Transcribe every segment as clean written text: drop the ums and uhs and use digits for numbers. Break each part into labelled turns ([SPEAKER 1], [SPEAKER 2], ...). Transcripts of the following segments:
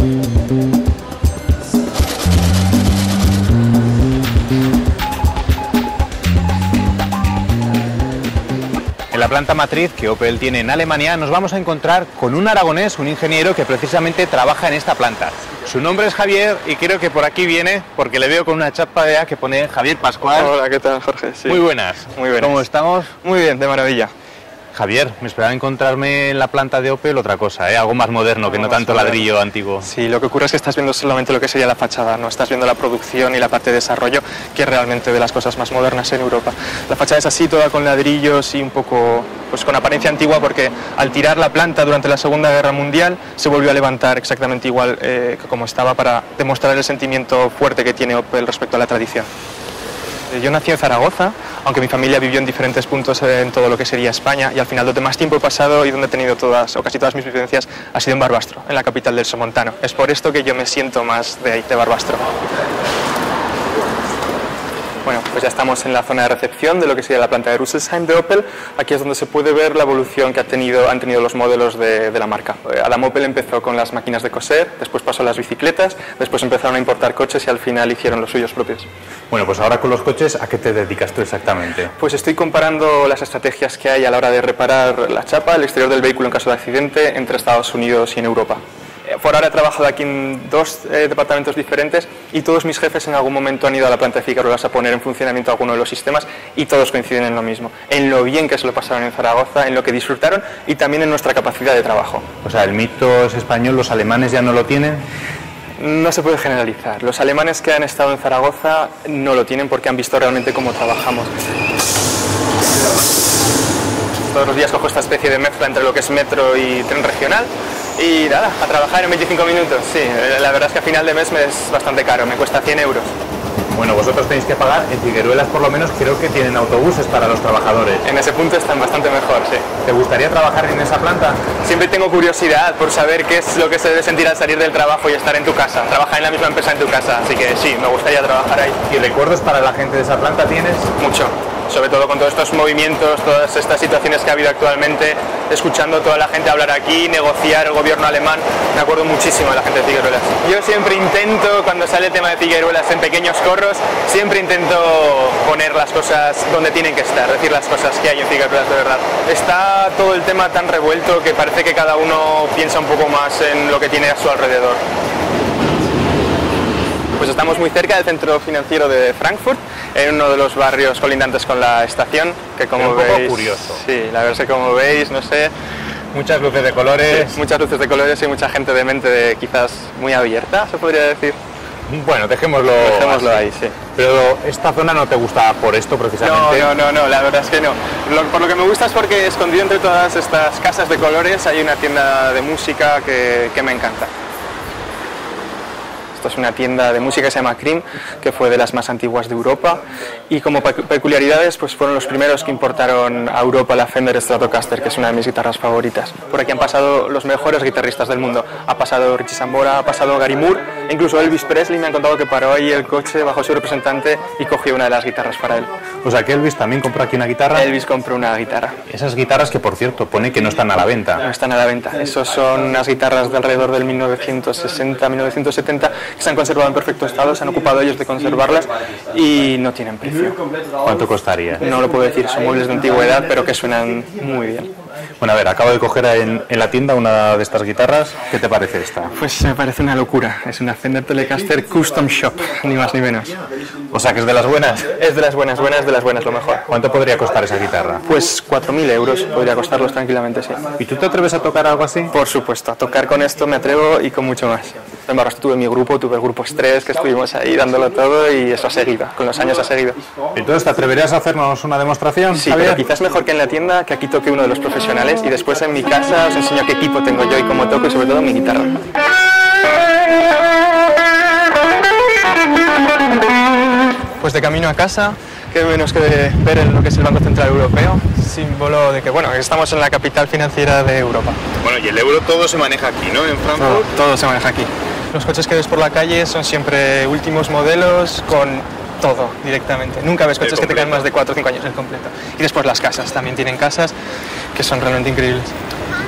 [SPEAKER 1] En la planta matriz que Opel tiene en Alemania nos vamos a encontrar con un aragonés, un ingeniero que precisamente trabaja en esta planta. Su nombre es Javier y creo que por aquí viene porque le veo con una chapa que pone Javier Pascual.
[SPEAKER 2] Hola, ¿qué tal, Jorge? Sí.
[SPEAKER 1] Muy buenas.
[SPEAKER 2] Muy buenas.
[SPEAKER 1] ¿Cómo estamos?
[SPEAKER 2] Muy bien, de maravilla.
[SPEAKER 1] Javier, me esperaba encontrarme en la planta de Opel otra cosa, algo más moderno, que no tanto ladrillo antiguo.
[SPEAKER 2] Sí, lo que ocurre es que estás viendo solamente lo que sería la fachada, no estás viendo la producción y la parte de desarrollo, que es realmente de las cosas más modernas en Europa. La fachada es así, toda con ladrillos y un poco pues con apariencia antigua, porque al tirar la planta durante la Segunda Guerra Mundial se volvió a levantar exactamente igual que como estaba, para demostrar el sentimiento fuerte que tiene Opel respecto a la tradición. Yo nací en Zaragoza, aunque mi familia vivió en diferentes puntos en todo lo que sería España, y al final donde más tiempo he pasado y donde he tenido todas o casi todas mis vivencias ha sido en Barbastro, en la capital del Somontano. Es por esto que yo me siento más de ahí, de Barbastro. Bueno, pues ya estamos en la zona de recepción de lo que sería la planta de Rüsselsheim de Opel. Aquí es donde se puede ver la evolución que han tenido los modelos de la marca. Adam Opel empezó con las máquinas de coser, después pasó a las bicicletas, después empezaron a importar coches y al final hicieron los suyos propios.
[SPEAKER 1] Bueno, pues ahora con los coches, ¿a qué te dedicas tú exactamente?
[SPEAKER 2] Pues estoy comparando las estrategias que hay a la hora de reparar la chapa, el exterior del vehículo en caso de accidente, entre Estados Unidos y en Europa. Por ahora he trabajado aquí en dos departamentos diferentes y todos mis jefes en algún momento han ido a la planta de Figueruelas a poner en funcionamiento alguno de los sistemas y todos coinciden en lo mismo, en lo bien que se lo pasaron en Zaragoza, en lo que disfrutaron y también en nuestra capacidad de trabajo.
[SPEAKER 1] O sea, el mito es español, ¿los alemanes ya no lo tienen?
[SPEAKER 2] No se puede generalizar. Los alemanes que han estado en Zaragoza no lo tienen porque han visto realmente cómo trabajamos. Todos los días cojo esta especie de mezcla entre lo que es metro y tren regional y nada, a trabajar en 25 minutos. Sí, la verdad es que a final de mes me es bastante caro, me cuesta 100 euros.
[SPEAKER 1] Bueno, vosotros tenéis que pagar, en Figueruelas por lo menos creo que tienen autobuses para los trabajadores.
[SPEAKER 2] En ese punto están bastante mejor, sí.
[SPEAKER 1] ¿Te gustaría trabajar en esa planta?
[SPEAKER 2] Siempre tengo curiosidad por saber qué es lo que se debe sentir al salir del trabajo y estar en tu casa, trabajar en la misma empresa en tu casa, así que sí, me gustaría trabajar ahí.
[SPEAKER 1] ¿Y recuerdos para la gente de esa planta tienes?
[SPEAKER 2] Mucho. Sobre todo con todos estos movimientos, todas estas situaciones que ha habido actualmente, escuchando a toda la gente hablar aquí, negociar el gobierno alemán, me acuerdo muchísimo de la gente de Figueruelas. Yo siempre intento, cuando sale el tema de Figueruelas en pequeños corros, siempre intento poner las cosas donde tienen que estar, decir las cosas que hay en Figueruelas de verdad. Está todo el tema tan revuelto que parece que cada uno piensa un poco más en lo que tiene a su alrededor. Pues estamos muy cerca del centro financiero de Frankfurt, en uno de los barrios colindantes con la estación, que como veis...
[SPEAKER 1] Un poco curioso.
[SPEAKER 2] Sí, la verdad es que como veis, no sé...
[SPEAKER 1] Muchas luces de colores.
[SPEAKER 2] Sí, muchas luces de colores y mucha gente de mente quizás muy abierta, se podría decir.
[SPEAKER 1] Bueno, dejémoslo
[SPEAKER 2] ahí, sí.
[SPEAKER 1] Pero esta zona no te gusta por esto precisamente.
[SPEAKER 2] No, la verdad es que no. Por lo que me gusta es porque escondido entre todas estas casas de colores hay una tienda de música que me encanta. Es una tienda de música que se llama Cream, que fue de las más antiguas de Europa, y como peculiaridades pues fueron los primeros que importaron a Europa la Fender Stratocaster, que es una de mis guitarras favoritas. Por aquí han pasado los mejores guitarristas del mundo. Ha pasado Richie Sambora, ha pasado Gary Moore, e incluso Elvis Presley me han contado que paró ahí el coche bajo su representante y cogió una de las guitarras para él.
[SPEAKER 1] O sea que Elvis también compró aquí una guitarra.
[SPEAKER 2] Elvis compró una guitarra.
[SPEAKER 1] Esas guitarras que por cierto pone que no están a la venta.
[SPEAKER 2] No están a la venta. Esos son unas guitarras de alrededor del 1960-1970 que se han conservado en perfecto estado, se han ocupado ellos de conservarlas y no tienen precio.
[SPEAKER 1] ¿Cuánto costaría?
[SPEAKER 2] No lo puedo decir, son muebles de antigüedad pero que suenan muy bien.
[SPEAKER 1] Bueno, a ver, acabo de coger en la tienda una de estas guitarras. ¿Qué te parece esta?
[SPEAKER 2] Pues me parece una locura. Es una Fender Telecaster Custom Shop, ni más ni menos.
[SPEAKER 1] O sea, que es de las buenas.
[SPEAKER 2] Es de las buenas, de las buenas, lo mejor.
[SPEAKER 1] ¿Cuánto podría costar esa guitarra?
[SPEAKER 2] Pues 4.000 euros podría costarlos tranquilamente, sí.
[SPEAKER 1] ¿Y tú te atreves a tocar algo así?
[SPEAKER 2] Por supuesto, a tocar con esto me atrevo y con mucho más. En Barbastro tuve mi grupo, tuve el grupo Estrés, que estuvimos ahí dándolo todo y eso ha seguido, con los años ha seguido.
[SPEAKER 1] Entonces, ¿te atreverías a hacernos una demostración?
[SPEAKER 2] Sí, Javier? Pero quizás mejor que en la tienda, que aquí toque uno de los profesionales y después en mi casa os enseño qué equipo tengo yo y cómo toco y sobre todo mi guitarra. Pues de camino a casa, qué menos que ver en lo que es el Banco Central Europeo, símbolo de que, bueno, estamos en la capital financiera de Europa.
[SPEAKER 1] Bueno, y el euro todo se maneja aquí, ¿no? En Frankfurt.
[SPEAKER 2] Todo se maneja aquí. Los coches que ves por la calle son siempre últimos modelos con todo directamente. Nunca ves coches que te quedan más de 4 o 5 años el completo. Y después las casas, también tienen casas que son realmente increíbles.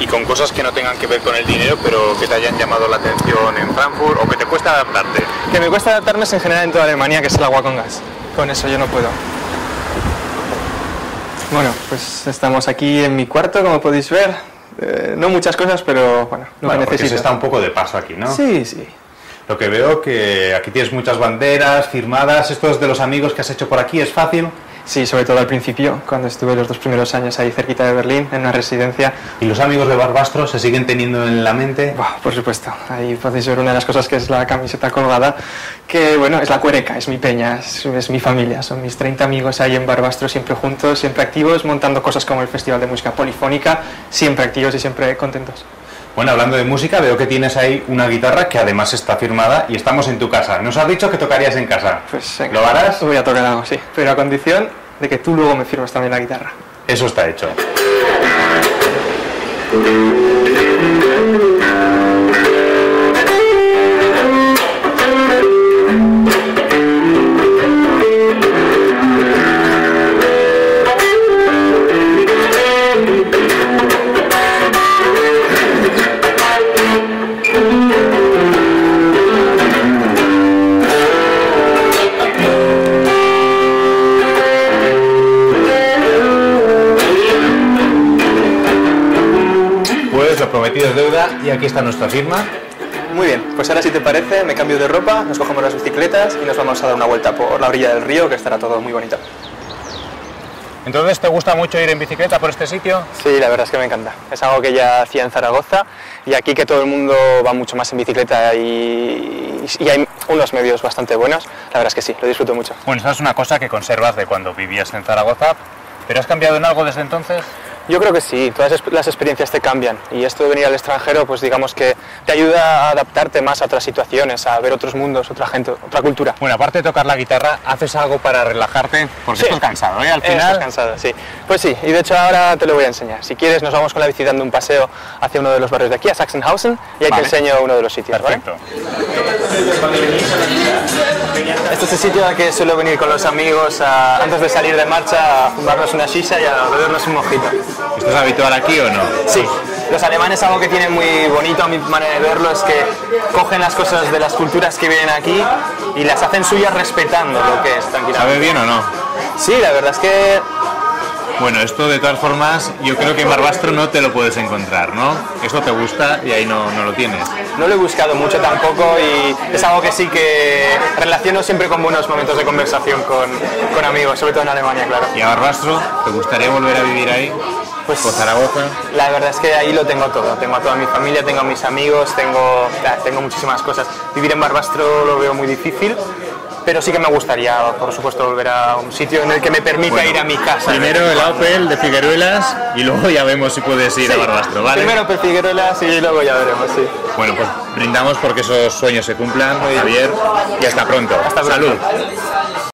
[SPEAKER 1] Y con cosas que no tengan que ver con el dinero, pero que te hayan llamado la atención en Frankfurt. Frankfurt o que te cuesta adaptarte?
[SPEAKER 2] Que me cuesta adaptarme es en general en toda Alemania, que es el agua con gas. Con eso yo no puedo. Bueno, pues estamos aquí en mi cuarto, como podéis ver. No muchas cosas, pero bueno, lo que necesito.
[SPEAKER 1] Se está un poco de paso aquí, ¿no?
[SPEAKER 2] Sí, sí.
[SPEAKER 1] Lo que veo que aquí tienes muchas banderas firmadas. ¿Esto es de los amigos que has hecho por aquí? ¿Es fácil?
[SPEAKER 2] Sí, sobre todo al principio, cuando estuve los 2 primeros años ahí cerquita de Berlín, en una residencia.
[SPEAKER 1] ¿Y los amigos de Barbastro se siguen teniendo en la mente?
[SPEAKER 2] Por supuesto, ahí podéis ver una de las cosas que es la camiseta colgada, que bueno, es la cuereca, es mi peña, es mi familia, son mis 30 amigos ahí en Barbastro, siempre juntos, siempre activos, montando cosas como el Festival de Música Polifónica, siempre activos y siempre contentos.
[SPEAKER 1] Bueno, hablando de música, veo que tienes ahí una guitarra que además está firmada y estamos en tu casa. ¿Nos has dicho que tocarías en casa?
[SPEAKER 2] Pues
[SPEAKER 1] ¿Lo harás?
[SPEAKER 2] Voy a tocar algo, sí, pero a condición de que tú luego me firmes también la guitarra.
[SPEAKER 1] Eso está hecho. Lo prometido es deuda y aquí está nuestra firma.
[SPEAKER 2] Muy bien, pues ahora si te parece me cambio de ropa, nos cogemos las bicicletas y nos vamos a dar una vuelta por la orilla del río, que estará todo muy bonito.
[SPEAKER 1] Entonces, ¿te gusta mucho ir en bicicleta por este sitio?
[SPEAKER 2] Sí, la verdad es que me encanta. Es algo que ya hacía en Zaragoza y aquí que todo el mundo va mucho más en bicicleta y hay unos medios bastante buenos, la verdad es que sí, lo disfruto mucho.
[SPEAKER 1] Bueno, esa es una cosa que conservas de cuando vivías en Zaragoza, ¿pero has cambiado en algo desde entonces?
[SPEAKER 2] Yo creo que sí, todas las experiencias te cambian y esto de venir al extranjero pues digamos que te ayuda a adaptarte más a otras situaciones, a ver otros mundos, otra gente, otra cultura.
[SPEAKER 1] Bueno, aparte de tocar la guitarra, ¿haces algo para relajarte? Porque
[SPEAKER 2] sí.
[SPEAKER 1] Estás cansado, ¿eh? Al final...
[SPEAKER 2] Estás cansado, sí. Pues sí, y de hecho ahora te lo voy a enseñar. Si quieres nos vamos con la bici dando un paseo hacia uno de los barrios de aquí, a Sachsenhausen, y ahí te enseño uno de los sitios.
[SPEAKER 1] Perfecto.
[SPEAKER 2] ¿Vale? Este es el sitio al que suelo venir con los amigos antes de salir de marcha a fumarnos una shisha y a bebernos un mojito.
[SPEAKER 1] ¿Esto es habitual aquí o no?
[SPEAKER 2] Sí, los alemanes algo que tienen muy bonito a mi manera de verlo es que cogen las cosas de las culturas que vienen aquí y las hacen suyas respetando lo que es tranquilamente.
[SPEAKER 1] ¿Sabe bien o no?
[SPEAKER 2] Sí, la verdad es que...
[SPEAKER 1] Bueno, esto de todas formas yo creo que en Barbastro no te lo puedes encontrar, ¿no? Esto te gusta y ahí no lo tienes.
[SPEAKER 2] No lo he buscado mucho tampoco y es algo que sí que relaciono siempre con buenos momentos de conversación con amigos, sobre todo en Alemania, claro.
[SPEAKER 1] ¿Y a Barbastro? ¿Te gustaría volver a vivir ahí?
[SPEAKER 2] Pues
[SPEAKER 1] ¿O Zaragoza?
[SPEAKER 2] La verdad es que ahí lo tengo todo. Tengo a toda mi familia, tengo a mis amigos, tengo muchísimas cosas. Vivir en Barbastro lo veo muy difícil, pero sí que me gustaría, por supuesto, volver a un sitio en el que me permita ir a mi casa.
[SPEAKER 1] Primero el Opel de Figueruelas y luego ya vemos si puedes ir a Barbastro, ¿vale?
[SPEAKER 2] Primero Opel Figueruelas y luego ya veremos, sí.
[SPEAKER 1] Bueno, pues brindamos porque esos sueños se cumplan, Javier, y hasta pronto.
[SPEAKER 2] Hasta pronto.
[SPEAKER 1] Salud.